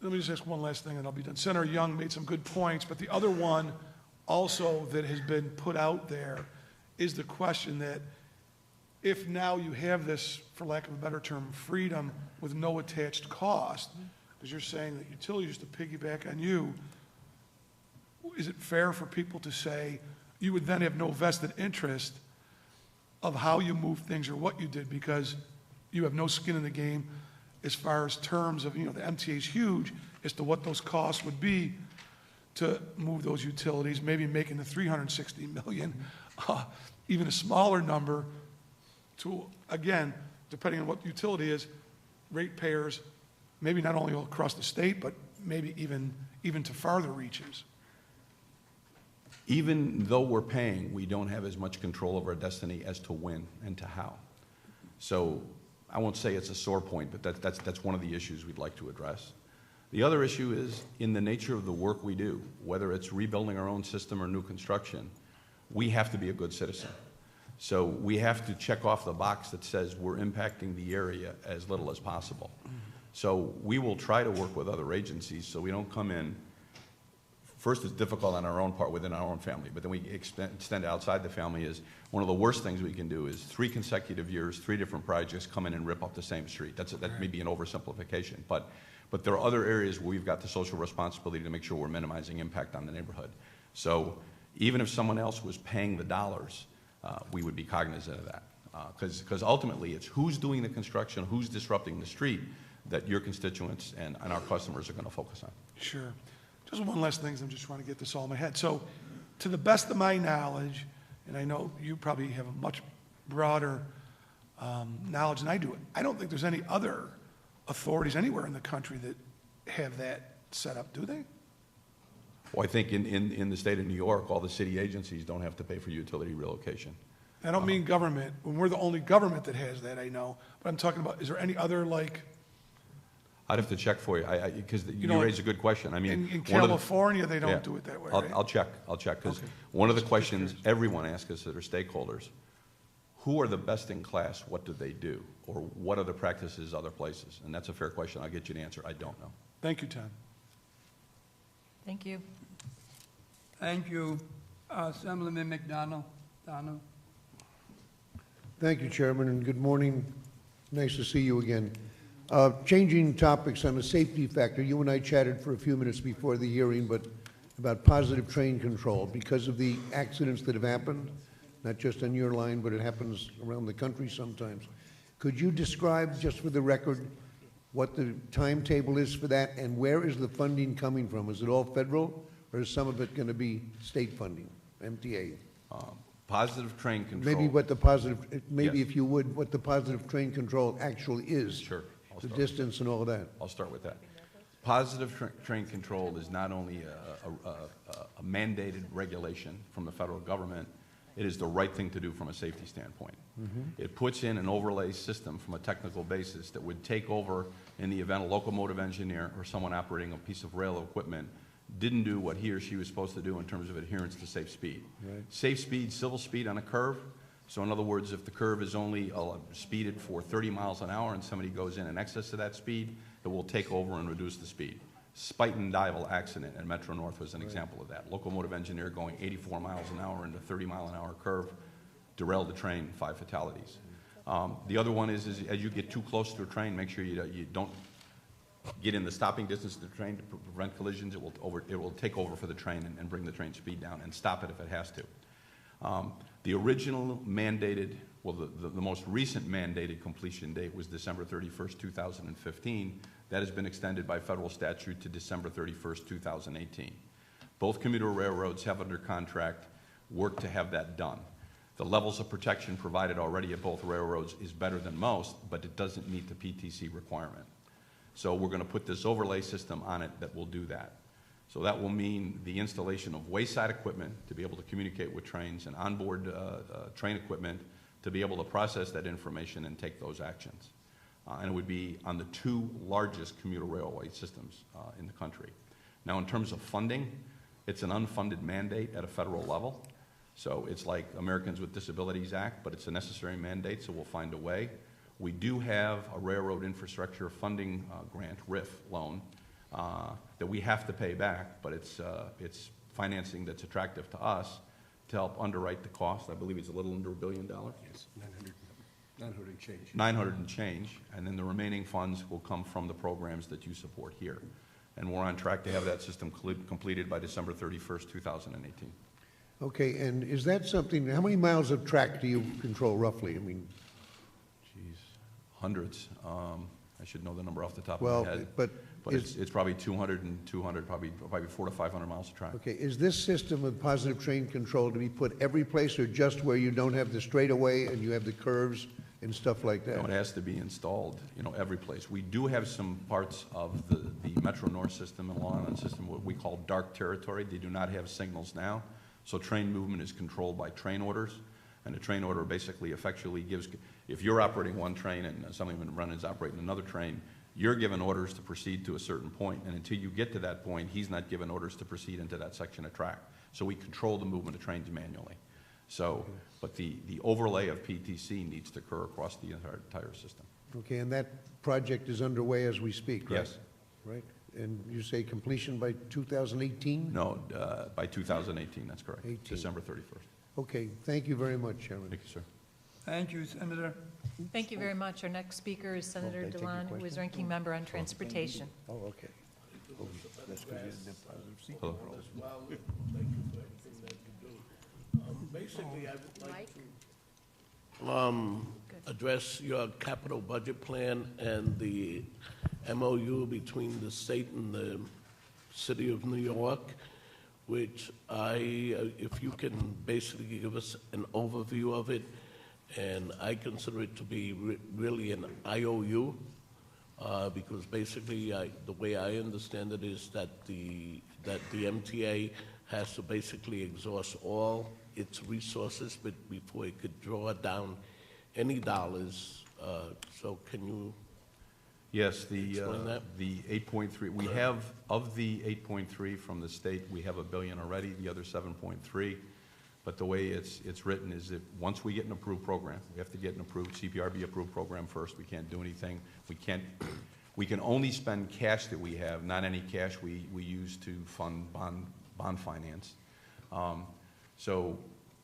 let me just ask one last thing and I'll be done. Senator Young made some good points, but the other one also that has been put out there is the question that if now you have this, for lack of a better term, freedom with no attached cost, because you're saying that utilities used to piggyback on you, is it fair for people to say you would then have no vested interest of how you move things or what you did because you have no skin in the game as far as terms of, the MTA is huge as to what those costs would be to move those utilities, maybe making the $360 million, even a smaller number to, again, depending on what the utility is, ratepayers, maybe not only all across the state, but maybe even to farther reaches. Even though we're paying, we don't have as much control over our destiny as to when and to how. So I won't say it's a sore point, but that's one of the issues we'd like to address. The other issue is in the nature of the work we do, whether it's rebuilding our own system or new construction, we have to be a good citizen. So we have to check off the box that says we're impacting the area as little as possible. So we will try to work with other agencies so we don't come in. First, it's difficult on our own part within our own family, but then we extend outside the family. Is one of the worst things we can do is 3 consecutive years, 3 different projects come in and rip up the same street. That may be an oversimplification, but there are other areas where we've got the social responsibility to make sure we're minimizing impact on the neighborhood. So even if someone else was paying the dollars, we would be cognizant of that. Because ultimately it's who's doing the construction, who's disrupting the street that your constituents and our customers are going to focus on. Sure. Just one last thing, I'm just trying to get this all in my head. So to the best of my knowledge, and I know you probably have a much broader knowledge than I do, I don't think there's any other authorities anywhere in the country that have that set up, do they? Well, I think in the state of New York, all the city agencies don't have to pay for utility relocation. I don't mean government. When we're the only government that has that, I know. But I'm talking about, is there any other, like... I'd have to check for you, because you raise a good question. I mean, in California, they don't do it that way, right? I'll check, because one of the questions everyone asks us that are stakeholders, who are the best in class, what do they do? Or what are the practices other places? And that's a fair question. I'll get you an answer. I don't know. Thank you, Tom. Thank you. Thank you. Assemblyman McDonald. Donald. Thank you, Chairman, and good morning. Nice to see you again. Changing topics on the safety factor, you and I chatted for a few minutes before the hearing, but about positive train control because of the accidents that have happened, not just on your line, but it happens around the country sometimes. Could you describe, just for the record, what the timetable is for that and where is the funding coming from? Is it all federal or is some of it going to be state funding, MTA? Positive train control. Maybe what the positive, maybe Yes. if you would, what the positive train control actually is. Sure. The distance and all of that. I'll start with that. Positive train control is not only a mandated regulation from the federal government, it is the right thing to do from a safety standpoint. It puts in an overlay system from a technical basis that would take over in the event a locomotive engineer or someone operating a piece of rail equipment didn't do what he or she was supposed to do in terms of adherence to safe speed. Right. Safe speed, civil speed on a curve. So in other words, if the curve is only speeded for 30 miles an hour and somebody goes in excess of that speed, it will take over and reduce the speed. Spite and Dival accident at Metro North was an example of that. Locomotive engineer going 84 miles an hour into 30 mile an hour curve, derailed the train, 5 fatalities. The other one is as you get too close to a train, make sure you don't get in the stopping distance of the train to prevent collisions. It will take over for the train and bring the train speed down and stop it if it has to. The original mandated, well, the most recent mandated completion date was December 31st, 2015. That has been extended by federal statute to December 31st, 2018. Both commuter railroads have under contract work to have that done. The levels of protection provided already at both railroads is better than most, but it doesn't meet the PTC requirement. So we're going to put this overlay system on it that will do that. So that will mean the installation of wayside equipment to be able to communicate with trains and onboard train equipment to be able to process that information and take those actions. And it would be on the 2 largest commuter railway systems in the country. Now, in terms of funding, it's an unfunded mandate at a federal level. So it's like Americans with Disabilities Act, but it's a necessary mandate, so we'll find a way. We do have a railroad infrastructure funding grant, RIF loan, that we have to pay back, but it's financing that's attractive to us to help underwrite the cost. I believe it's a little under $1 billion. Yes, 900 and change. 900 and change, and then the remaining funds will come from the programs that you support here. And we're on track to have that system completed by December 31st, 2018. Okay, and is that something, how many miles of track do you control roughly? I mean, Geez, hundreds. I should know the number off the top well, of my head. but But is, it's probably 200 and 200, probably 400 to 500 miles of track. okay, is this system of positive train control to be put every place or just where you don't have the straightaway and you have the curves and stuff like No, that? it has to be installed, every place. We do have some parts of the Metro North system and Long Island system, what we call dark territory. They do not have signals now, so train movement is controlled by train orders, and the train order basically effectually gives, if you're operating one train and somebody is operating another train, you're given orders to proceed to a certain point, and until you get to that point, he's not given orders to proceed into that section of track. So we control the movement of trains manually. So, but the overlay of PTC needs to occur across the entire system. Okay, and that project is underway as we speak, right? Yes. Right? And you say completion by 2018? No, by 2018, that's correct. 18. December 31st. Okay, thank you very much, Chairman. Thank you, sir. Thank you, Senator. Thank you very much. Our next speaker is Senator I take your Dilan, who is question? ranking member on transportation. Oh, okay. Oh, that's because you didn't have positive seat Hello. control. Well, thank you for everything that you do. Basically, I would like to address your capital budget plan and the MOU between the state and the city of New York, which if you can basically give us an overview of it, and I consider it to be really an IOU, because basically, the way I understand it is that the MTA has to basically exhaust all its resources before it could draw down any dollars. So can you? Yes, the Explain that. 8.3, we have, of the 8.3 from the state, we have $1 billion already, the other 7.3. But the way it's written is that once we get an approved program, we have to get an approved CPRB approved program first. We can't do anything. We can only spend cash that we have, not any cash we use to fund bond finance. So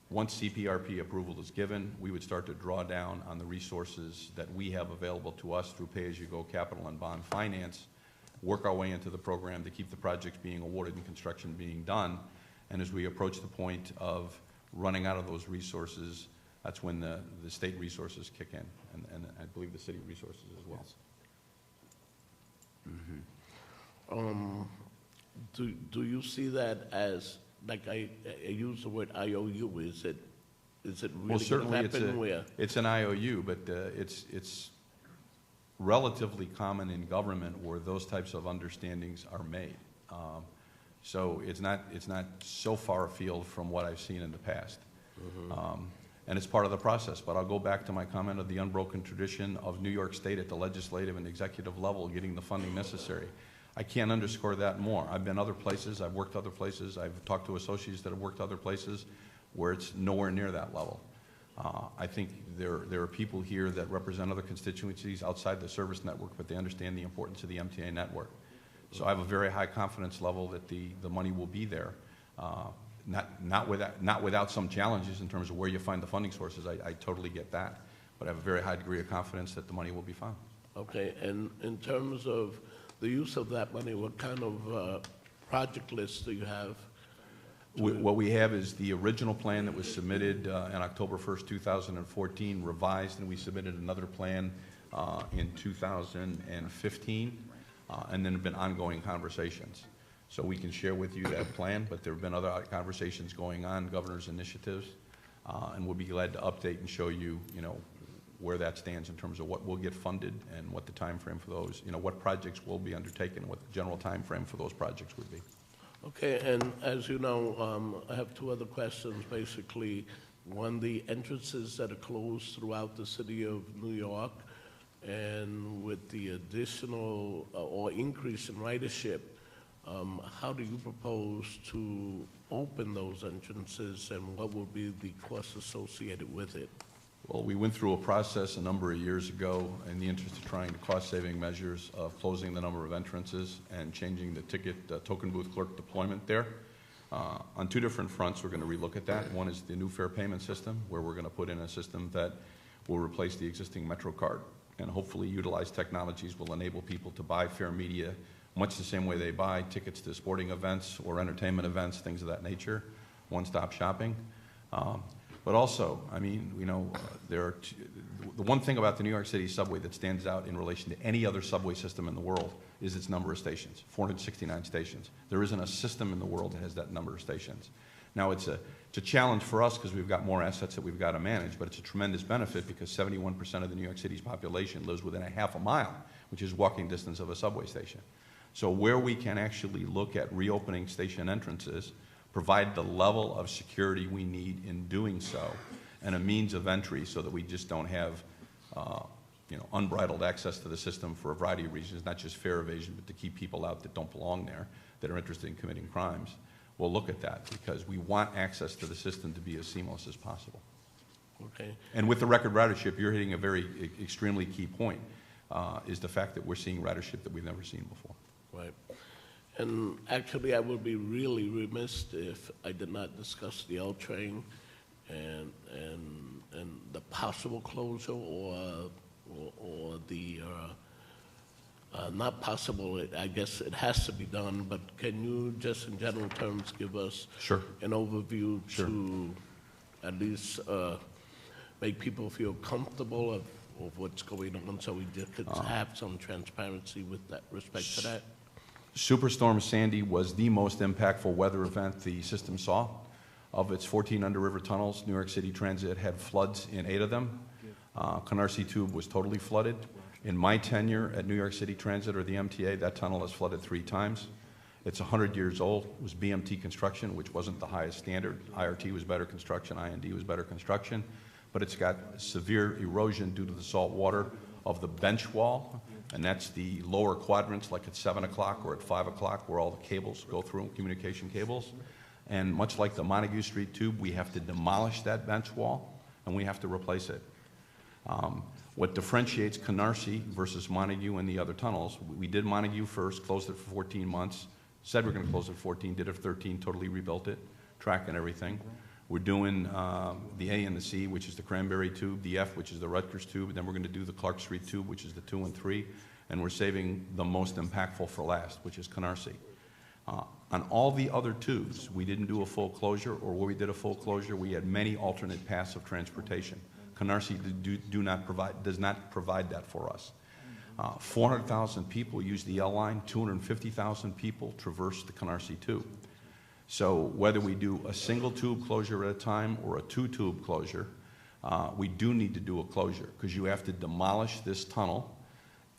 once CPRP approval is given, we would start to draw down on the resources that we have available to us through pay-as-you-go capital and bond finance, work our way into the program to keep the projects being awarded and construction being done. And as we approach the point of running out of those resources, that's when the state resources kick in, and I believe the city resources as well. Do you see that as, like I use the word IOU, is it Well, really going to certainly happen where? it's an IOU, but it's relatively common in government where those types of understandings are made. So it's not so far afield from what I've seen in the past. And it's part of the process. But I'll go back to my comment of the unbroken tradition of New York State at the legislative and executive level getting the funding necessary. I can't underscore that more. I've been other places, I've worked other places, I've talked to associates that have worked other places where it's nowhere near that level. I think there are people here that represent other constituencies outside the service network, but they understand the importance of the MTA network. So I have a very high confidence level that the money will be there. Not without some challenges in terms of where you find the funding sources. I totally get that. But I have a very high degree of confidence that the money will be found. Okay, and in terms of the use of that money, what kind of project list do you have? What we have is the original plan that was submitted on October 1st, 2014, revised, and we submitted another plan in 2015, and then have been ongoing conversations. So we can share with you that plan, but there have been other conversations going on, governor's initiatives, and we'll be glad to update and show you, where that stands in terms of what will get funded and what the time frame for those, what projects will be undertaken, and what the general time frame for those projects would be. Okay, and as you know, I have two other questions, basically. One, the entrances that are closed throughout the city of New York, and with the additional or increase in ridership, how do you propose to open those entrances, and what will be the cost associated with it? Well, we went through a process a number of years ago in the interest of trying to cost-saving measures of closing the number of entrances and changing the token booth clerk deployment there. On two different fronts, we're going to relook at that. One is the new fare payment system, where we're going to put in a system that will replace the existing Metro card and hopefully utilize technologies will enable people to buy fare media much the same way they buy tickets to sporting events or entertainment events, things of that nature, one-stop shopping. But also, I mean, you know, the one thing about the New York City subway that stands out in relation to any other subway system in the world is its number of stations, 469 stations. There isn't a system in the world that has that number of stations. Now, it's a challenge for us because we've got more assets that we've got to manage, but it's a tremendous benefit because 71% of the New York City's population lives within a half a mile, which is walking distance of a subway station. So where we can actually look at reopening station entrances, provide the level of security we need in doing so, and a means of entry so that we just don't have you know, unbridled access to the system for a variety of reasons, not just fare evasion, but to keep people out that don't belong there, that are interested in committing crimes. We'll look at that because we want access to the system to be as seamless as possible. Okay. And with the record ridership, you're hitting a very extremely key point, is the fact that we're seeing ridership that we've never seen before. Right. And actually, I would be really remiss if I did not discuss the L train and the possible closure or the not possible. I guess it has to be done. But can you just, in general terms, give us Sure. an overview Sure. to at least make people feel comfortable of what's going on, so we just could have some transparency with that respect to that? Superstorm Sandy was the most impactful weather event the system saw. Of its 14 under-river tunnels, New York City Transit had floods in 8 of them. Canarsie Tube was totally flooded. In my tenure at New York City Transit, or the MTA, that tunnel has flooded 3 times. It's 100 years old. It was BMT construction, which wasn't the highest standard. IRT was better construction, IND was better construction. But it's got severe erosion due to the salt water of the bench wall, and that's the lower quadrants, like at 7 o'clock or at 5 o'clock, where all the cables go through, communication cables. And much like the Montague Street tube, we have to demolish that bench wall, and we have to replace it. What differentiates Canarsie versus Montague and the other tunnels, we did Montague first, closed it for 14 months, said we're going to close it for 14, did it for 13, totally rebuilt it, track and everything. We're doing the A and the C, which is the Cranberry Tube, the F, which is the Rutgers Tube, and then we're going to do the Clark Street Tube, which is the 2 and 3, and we're saving the most impactful for last, which is Canarsie. On all the other tubes, we didn't do a full closure, or where we did a full closure, we had many alternate paths of transportation. Canarsie does not provide that for us. 400,000 people use the L line, 250,000 people traverse the Canarsie Tube. So whether we do a single tube closure at a time or a 2-tube closure, we do need to do a closure because you have to demolish this tunnel,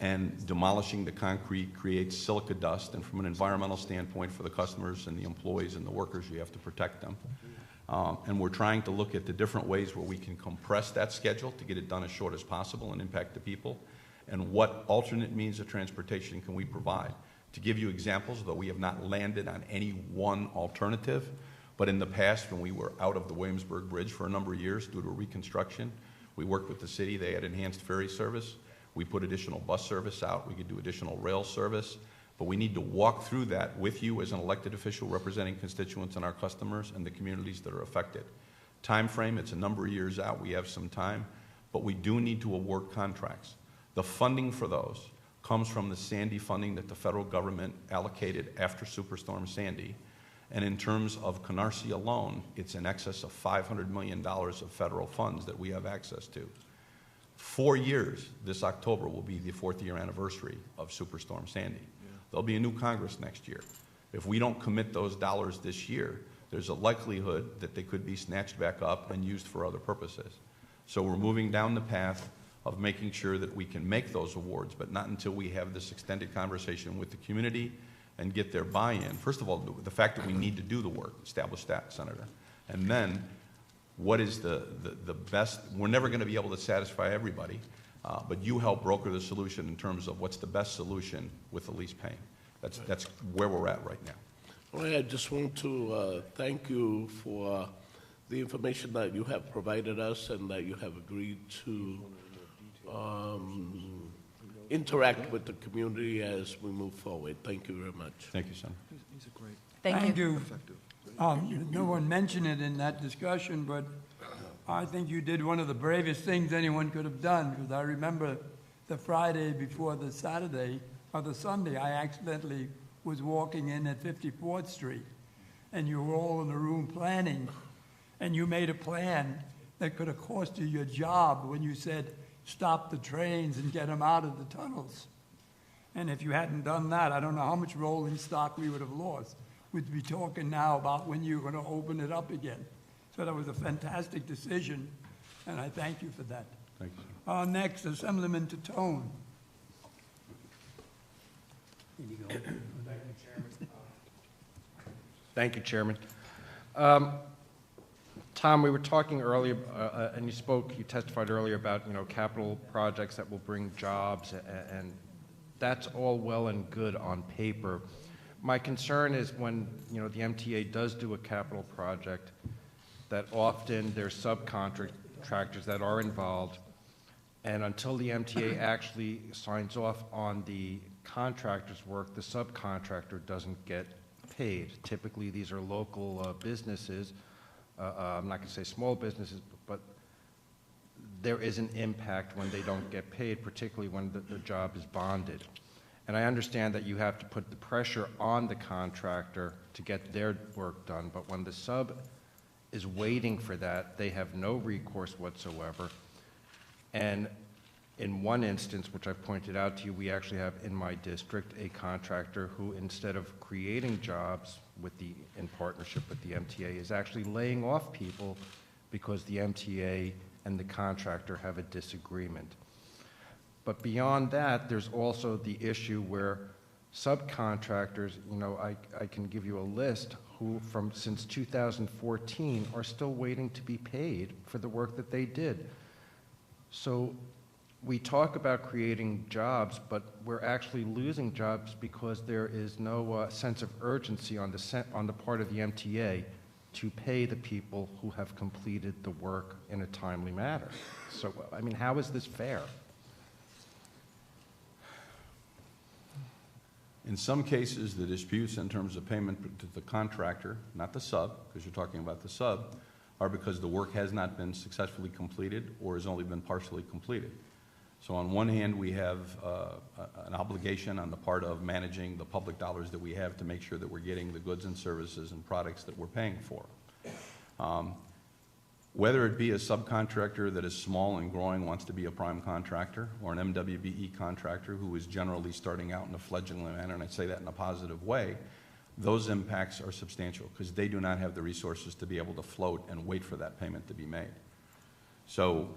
and demolishing the concrete creates silica dust, and from an environmental standpoint for the customers and the employees and the workers, you have to protect them. And we're trying to look at the different ways where we can compress that schedule to get it done as short as possible and impact the people, and what alternate means of transportation can we provide. To give you examples, though we have not landed on any one alternative, but in the past when we were out of the Williamsburg Bridge for a number of years due to reconstruction, we worked with the city, they had enhanced ferry service, we put additional bus service out, we could do additional rail service, but we need to walk through that with you as an elected official representing constituents and our customers and the communities that are affected. Time frame, it's a number of years out, we have some time, but we do need to award contracts. The funding for those comes from the Sandy funding that the federal government allocated after Superstorm Sandy. And in terms of Canarsie alone, it's in excess of $500 million of federal funds that we have access to. 4 years, this October will be the 4th year anniversary of Superstorm Sandy. There'll be a new Congress next year. If we don't commit those dollars this year, there's a likelihood that they could be snatched back up and used for other purposes. So we're moving down the path of making sure that we can make those awards, but not until we have this extended conversation with the community and get their buy-in. First of all, the fact that we need to do the work, establish that, Senator. And then, what is the best? We're never going to be able to satisfy everybody, but you help broker the solution in terms of what's the best solution with the least pain. That's where we're at right now. Well, I just want to thank you for the information that you have provided us and that you have agreed to interact with the community as we move forward. Thank you very much. Thank you, Senator. Thank you. No one mentioned it in that discussion, but I think you did one of the bravest things anyone could have done, because I remember the Friday before the Saturday, or the Sunday, I accidentally was walking in at 54th Street, and you were all in the room planning, and you made a plan that could have cost you your job when you said, stop the trains and get them out of the tunnels. And if you hadn't done that, I don't know how much rolling stock we would have lost. We'd be talking now about when you were going to open it up again. So that was a fantastic decision, and I thank you for that. Thank you. Next, Assemblyman Tatone. Thank you, Chairman. Tom, we were talking earlier, and you testified earlier about, capital projects that will bring jobs, and that's all well and good on paper. My concern is when, the MTA does do a capital project, that often there's subcontractors that are involved, and until the MTA actually signs off on the contractor's work, the subcontractor doesn't get paid. Typically, these are local businesses. I'm not going to say small businesses, but there is an impact when they don't get paid, particularly when the job is bonded. And I understand that you have to put the pressure on the contractor to get their work done, but when the sub is waiting for that, they have no recourse whatsoever. And in one instance, which I pointed out to you, we actually have in my district a contractor who, instead of creating jobs in partnership with the MTA, is actually laying off people because the MTA and the contractor have a disagreement. But beyond that, there's also the issue where subcontractors, I can give you a list who since 2014 are still waiting to be paid for the work that they did. So we talk about creating jobs, but we're actually losing jobs because there is no sense of urgency on the part of the MTA to pay the people who have completed the work in a timely manner. So, how is this fair? In some cases, the disputes in terms of payment to the contractor, not the sub, because you're talking about the sub, are because the work has not been successfully completed or has only been partially completed. So on one hand, we have an obligation on the part of managing the public dollars that we have to make sure that we're getting the goods and services and products that we're paying for. Whether it be a subcontractor that is small and growing, wants to be a prime contractor, or an MWBE contractor who is generally starting out in a fledgling manner, and I say that in a positive way, those impacts are substantial because they do not have the resources to be able to float and wait for that payment to be made. So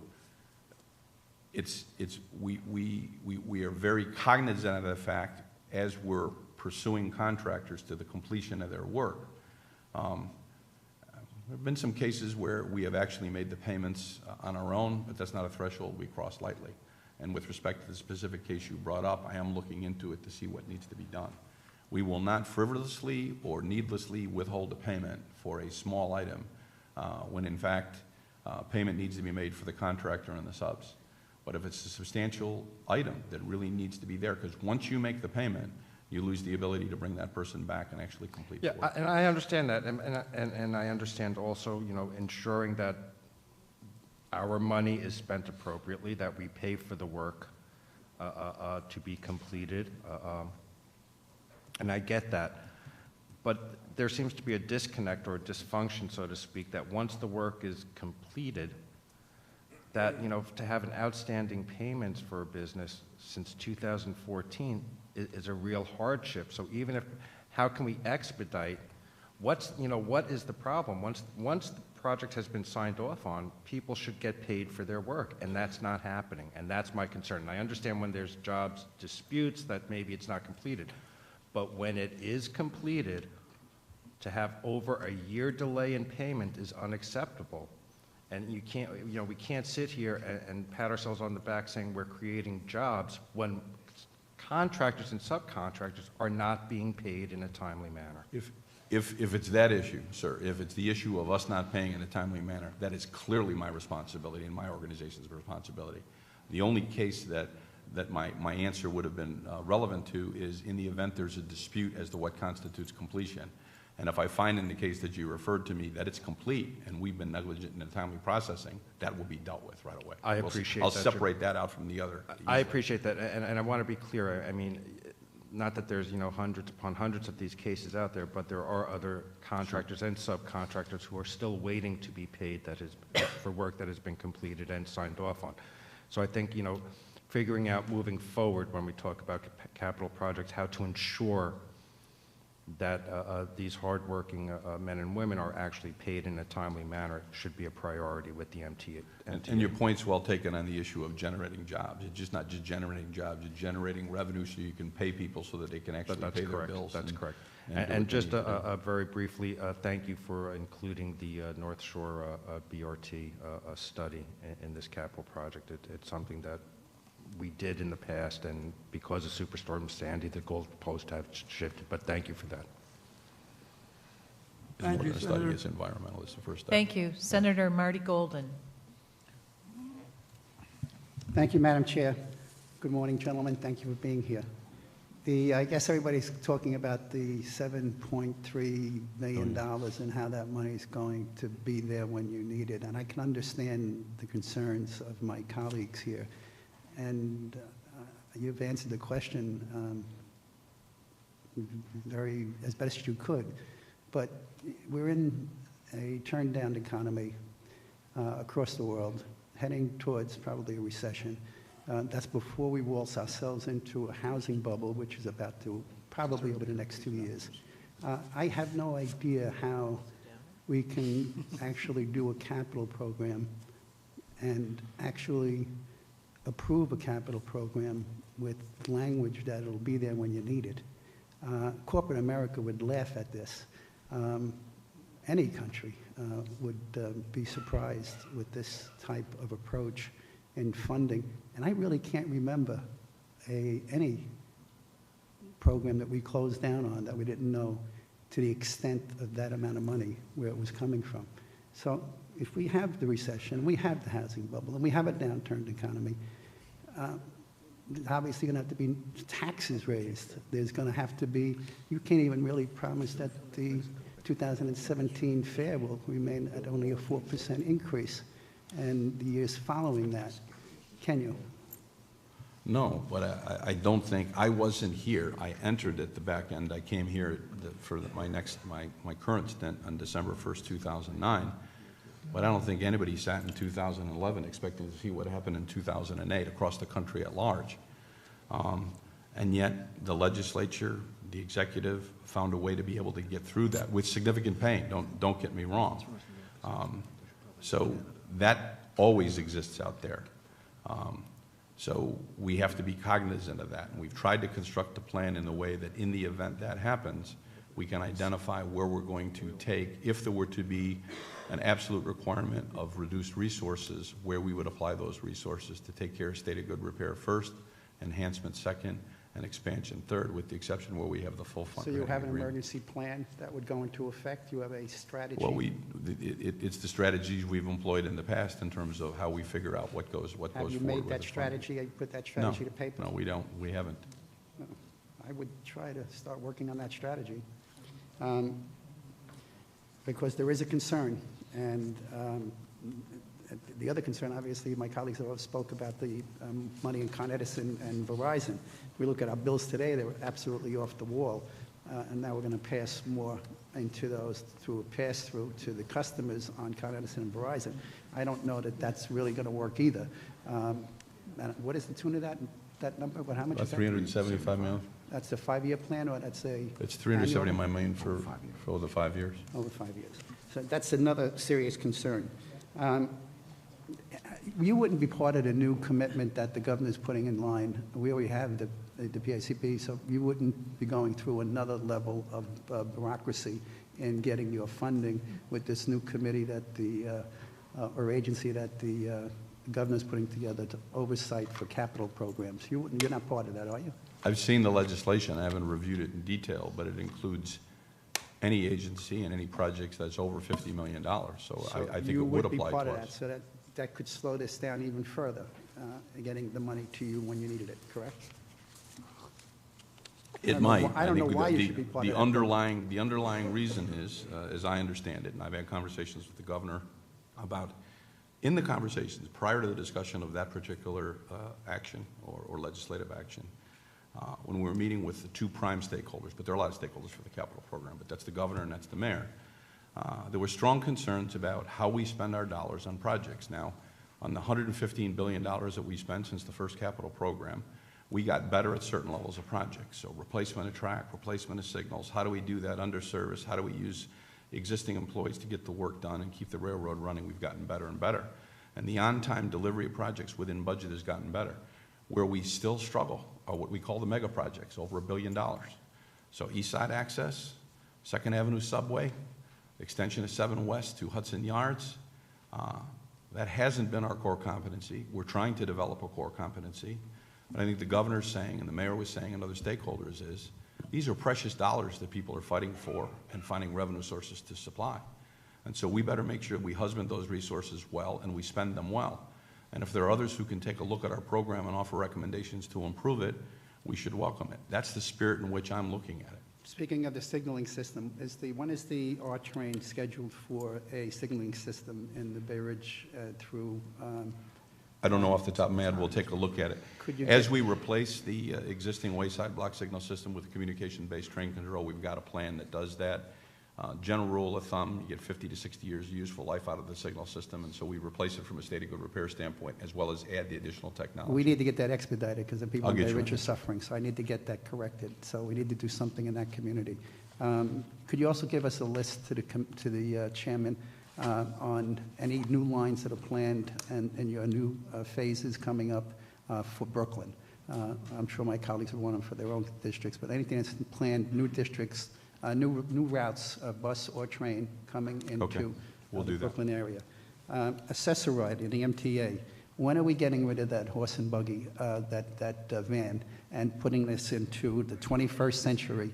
we are very cognizant of the fact as we're pursuing contractors to the completion of their work. There have been some cases where we have actually made the payments on our own, but that's not a threshold we cross lightly. And with respect to the specific case you brought up, I am looking into it to see what needs to be done. We will not frivolously or needlessly withhold a payment for a small item when in fact payment needs to be made for the contractor and the subs. But if it's a substantial item that really needs to be there, because once you make the payment, you lose the ability to bring that person back and actually complete the work. And I understand that, and I understand also, ensuring that our money is spent appropriately, that we pay for the work to be completed, and I get that. But there seems to be a disconnect or a dysfunction, so to speak, that once the work is completed, that, to have an outstanding payments for a business since 2014 is a real hardship. So even if, how can we expedite? What is the problem? Once the project has been signed off on, people should get paid for their work, and that's not happening, and that's my concern. And I understand when there's jobs disputes that maybe it's not completed, but when it is completed, to have over a year delay in payment is unacceptable. And you can't, we can't sit here and pat ourselves on the back saying we're creating jobs when contractors and subcontractors are not being paid in a timely manner. If it's that issue, sir, if it's the issue of us not paying in a timely manner, that is clearly my responsibility and my organization's responsibility. The only case that my answer would have been relevant to is in the event there's a dispute as to what constitutes completion. And if I find in the case that you referred to me that it's complete and we've been negligent in the timely processing, that will be dealt with right away. I appreciate I'll that, separate that out from the other. I appreciate that, and I want to be clear. I mean, not that there's, hundreds upon hundreds of these cases out there, but there are other contractors and subcontractors who are still waiting to be paid for work that has been completed and signed off on. So I think, figuring out moving forward when we talk about capital projects, how to ensure that these hardworking men and women are actually paid in a timely manner should be a priority with the MTA. And your point's well taken on the issue of generating jobs. It's just not just generating jobs, it's generating revenue so you can pay people so that they can actually pay their bills. That's correct. And do what And they just need to do. very briefly, thank you for including the North Shore BRT study in this capital project. It's something that we did in the past, and because of Superstorm Sandy, the goalposts have shifted, but thank you for that. Thank We're you, going to study Senator. its environmental, it's the first step. Thank you. Senator Marty Golden. Thank you, Madam Chair. Good morning, gentlemen. Thank you for being here. I guess everybody's talking about the $7.3 million and how that money is going to be there when you need it. And I can understand the concerns of my colleagues here. And you've answered the question as best as you could. But we're in a turned-down economy across the world, heading towards probably a recession. That's before we waltz ourselves into a housing bubble, which is about to probably over the next 2 years. I have no idea how we can actually do a capital program and actually approve a capital program with language that will be there when you need it. Corporate America would laugh at this. Any country would be surprised with this type of approach in funding. And I really can't remember any program that we closed down on that we didn't know to the extent of that amount of money where it was coming from. So if we have the recession, we have the housing bubble, and we have a downturned economy, there's obviously going to have to be taxes raised. There's going to have to be, you can't even really promise that the 2017 fare will remain at only a 4% increase, and the years following that. Can you? No, but I don't think, I wasn't here. I entered at the back end. I came here for my current stint on December 1st, 2009. But I don't think anybody sat in 2011 expecting to see what happened in 2008 across the country at large. And yet the legislature, the executive, found a way to be able to get through that with significant pain. Don't get me wrong. So that always exists out there. So we have to be cognizant of that. And we've tried to construct a plan in a way that in the event that happens, we can identify where we're going to take, if there were to be an absolute requirement of reduced resources, where we would apply those resources to take care of state of good repair first, enhancement second, and expansion third, with the exception where we have the full fund. So you have an emergency plan that would go into effect? You have a strategy? Well, it's the strategies we've employed in the past in terms of how we figure out what goes forward. Have you made that strategy, put that strategy to paper? No, we don't. We haven't. I would try to start working on that strategy. Because there is a concern, and the other concern, obviously, my colleagues have spoke about the money in Con Edison and Verizon. We look at our bills today, they were absolutely off the wall, and now we're going to pass more into those through a pass-through to the customers on Con Edison and Verizon. I don't know that that's really going to work either. And what is the tune of that number? But how much About is that? 375 million. That's a 5-year plan, or that's a? It's 370 annual? million for the 5 years. Over 5 years. So that's another serious concern. You wouldn't be part of the new commitment that the governor's putting in line. We already have the PICP, so you wouldn't be going through another level of bureaucracy in getting your funding with this new committee that or agency that the governor's putting together to oversight for capital programs. You're not part of that, are you? I've seen the legislation. I haven't reviewed it in detail, but it includes any agency and any projects that's over $50 million. So I think it would apply to us. You would be part of that, so that could slow this down even further, getting the money to you when you needed it, correct? It might. I don't know think why you the- should be part the of that. underlying reason is, as I understand it, and I've had conversations with the governor about, in the conversations prior to the discussion of that particular action or legislative action, when we were meeting with the two prime stakeholders, but there are a lot of stakeholders for the capital program, but that's the governor and that's the mayor, there were strong concerns about how we spend our dollars on projects. Now, on the $115 billion that we spent since the first capital program, we got better at certain levels of projects. So replacement of track, replacement of signals, how do we do that under service? How do we use existing employees to get the work done and keep the railroad running? We've gotten better and better. And the on-time delivery of projects within budget has gotten better. Where we still struggle are what we call the mega projects, over $1 billion. So East Side Access, 2nd Avenue Subway, extension of 7 West to Hudson Yards. That hasn't been our core competency. We're trying to develop a core competency. But I think the governor's saying, and the mayor was saying, and other stakeholders is, these are precious dollars that people are fighting for and finding revenue sources to supply. And so we better make sure we husband those resources well and we spend them well. And if there are others who can take a look at our program and offer recommendations to improve it, we should welcome it. That's the spirit in which I'm looking at it. Speaking of the signaling system, when is the R train scheduled for a signaling system in the Bay Ridge through? I don't know off the top of my head. We'll take a look at it. Could you As get- we replace the existing wayside block signal system with communication-based train control, we've got a plan that does that. General rule of thumb, you get 50 to 60 years of useful life out of the signal system, and so we replace it from a state of good repair standpoint, as well as add the additional technology. We need to get that expedited because the people I'll in get Bay you Ridge on are suffering, so I need to get that corrected. So we need to do something in that community. Could you also give us a list to the chairman on any new lines that are planned and your new phases coming up for Brooklyn? I'm sure my colleagues would want them for their own districts, but anything that's planned, new districts, new routes, bus or train coming Okay, into we'll the do that. Brooklyn area. Assessor ride in the MTA. When are we getting rid of that horse and buggy, that van, and putting this into the 21st century?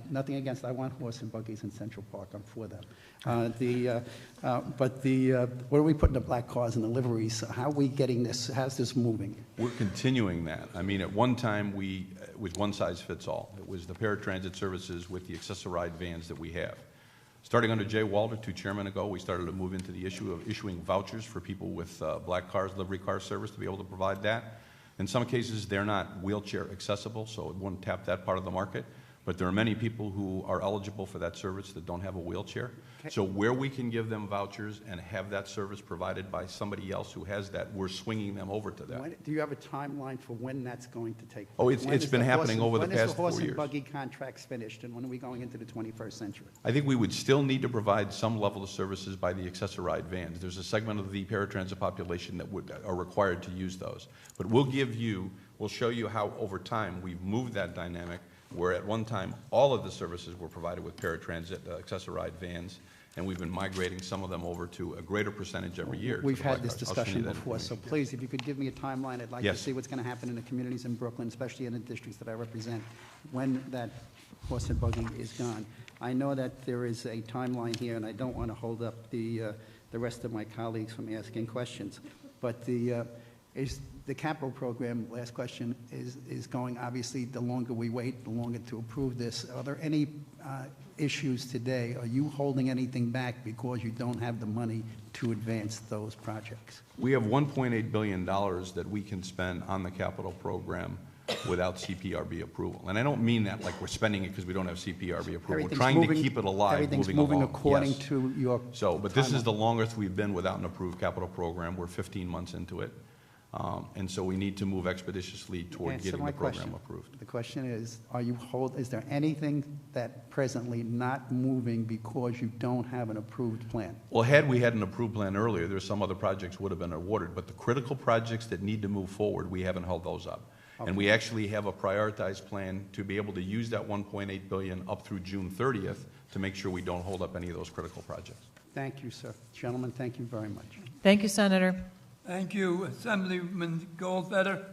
Nothing against, I want horse and buggies in Central Park, I'm for them. What are we putting the black cars and the liveries? How are we getting this, how's this moving? We're continuing that. I mean, at one time, it was one size fits all. It was the paratransit services with the accessoride vans that we have. Starting under Jay Walter, 2 chairmen ago, we started to move into the issue of issuing vouchers for people with black cars, livery car service to be able to provide that. In some cases, they're not wheelchair accessible, so it wouldn't tap that part of the market. But there are many people who are eligible for that service that don't have a wheelchair. Okay. So where we can give them vouchers and have that service provided by somebody else who has that, we're swinging them over to that. Do you have a timeline for when that's going to take place? Oh, it's When is been the happening over the When is past the horse 4 and years. buggy contracts finished, and when are we going into the 21st century? I think we would still need to provide some level of services by the accessoride vans. There's a segment of the paratransit population that are required to use those. But we'll show you how over time we've moved that dynamic, where at one time all of the services were provided with paratransit accessoride vans, and we've been migrating some of them over to a greater percentage every year. to We've the black had this cars. I'll send you discussion that before, so information. please, if you could give me a timeline, I'd like to Yes. see what's going to happen in the communities in Brooklyn, especially in the districts that I represent, when that horse and buggy is gone. I know that there is a timeline here, and I don't want to hold up the rest of my colleagues from asking questions, but is the capital program, last question, is going, obviously, the longer we wait, the longer to approve this. Are there any issues today? Are you holding anything back because you don't have the money to advance those projects? We have $1.8 billion that we can spend on the capital program without CPRB approval. And I don't mean that like we're spending it because we don't have CPRB approval. We're Everything's trying to moving- keep it alive, Everything's moving moving along. according Yes. to your So, but this is timeline. the longest we've been without an approved capital program. We're 15 months into it. And so we need to move expeditiously toward Answer getting my the program question. approved. The question is is there anything that presently not moving because you don't have an approved plan? Well, had we had an approved plan earlier, there's some other projects would have been awarded, but the critical projects that need to move forward, we haven't held those up. And we actually have a prioritized plan to be able to use that $1.8 billion up through June 30th to make sure we don't hold up any of those critical projects. Thank you, sir. Gentlemen, thank you very much. Thank you, Senator. Thank you, Assemblyman Goldfeder.